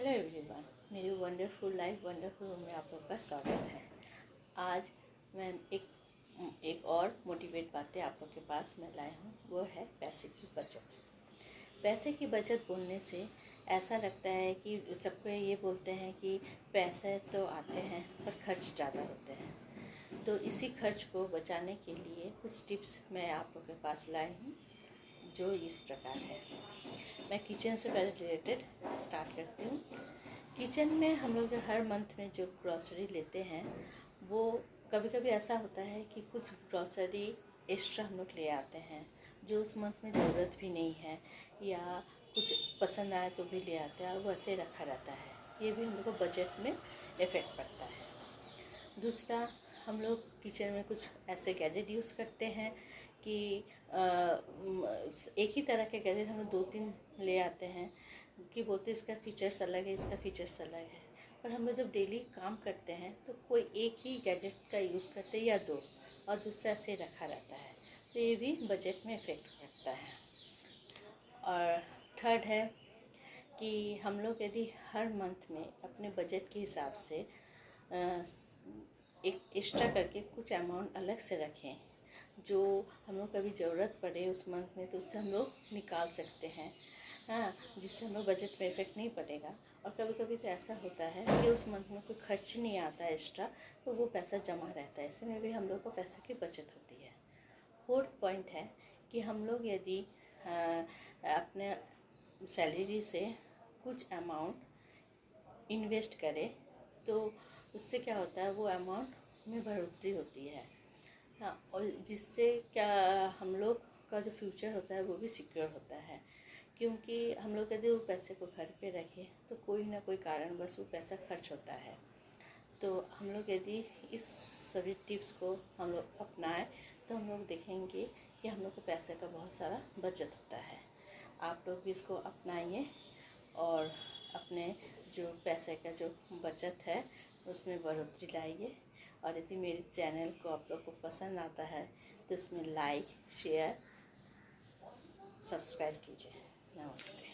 Hello everyone, मेरी wonderful life wonderful में आप लोग का स्वागत है। आज मैं एक और मोटिवेट बातें आप लोग के पास मैं लाई हूँ। वो है पैसे की बचत। पैसे की बचत बोलने से ऐसा लगता है कि सबको ये बोलते हैं कि पैसे तो आते हैं पर खर्च ज़्यादा होते हैं। तो इसी खर्च को बचाने के लिए कुछ टिप्स मैं आप लोग के पास लाई हूँ, जो इस प्रकार है। मैं किचन से पहले रिलेटेड स्टार्ट करती हूँ। किचन में हम लोग जो हर मंथ में जो ग्रॉसरी लेते हैं, वो कभी कभी ऐसा होता है कि कुछ ग्रॉसरी एक्स्ट्रा हम लोग ले आते हैं जो उस मंथ में ज़रूरत भी नहीं है, या कुछ पसंद आए तो भी ले आते हैं और वो ऐसे रखा रहता है। ये भी हम लोग को बजट में इफ़ेक्ट पड़ता है। दूसरा, हम लोग किचन में कुछ ऐसे गैजेट यूज़ करते हैं कि एक ही तरह के गैजेट हम लोग 2-3 ले आते हैं कि बोलते इसका फ़ीचर्स अलग है, इसका फ़ीचर्स अलग है। पर हम लोग जब डेली काम करते हैं तो कोई एक ही गैजेट का यूज़ करते हैं या 2, और दूसरा ऐसे रखा रहता है, तो ये भी बजट में इफ़ेक्ट करता है। और थर्ड है कि हम लोग यदि हर मंथ में अपने बजट के हिसाब से एक एक्स्ट्रा करके कुछ अमाउंट अलग से रखें, जो हम लोग कभी ज़रूरत पड़े उस मंथ में तो उससे हम लोग निकाल सकते हैं, हाँ, जिससे हम लोग बजट में इफेक्ट नहीं पड़ेगा। और कभी कभी तो ऐसा होता है कि उस मंथ में कोई खर्च नहीं आता है एक्स्ट्रा, तो वो पैसा जमा रहता है। इसमें भी हम लोग को पैसे की बचत होती है। फोर्थ पॉइंट है कि हम लोग यदि अपने सैलरी से कुछ अमाउंट इन्वेस्ट करें तो उससे क्या होता है, वो अमाउंट में बढ़ोतरी होती है, हाँ, और जिससे क्या हम लोग का जो फ्यूचर होता है वो भी सिक्योर होता है। क्योंकि हम लोग यदि वो पैसे को घर पे रखें तो कोई ना कोई कारण बस वो पैसा खर्च होता है। तो हम लोग यदि इस सभी टिप्स को हम लोग अपनाएं तो हम लोग देखेंगे कि हम लोग को पैसे का बहुत सारा बचत होता है। आप लोग भी इसको अपनाइए और अपने जो पैसे का जो बचत है उसमें बढ़ोतरी लाइए। और यदि मेरे चैनल को आप लोग को पसंद आता है तो उसमें लाइक, शेयर, सब्सक्राइब कीजिए। नमस्ते।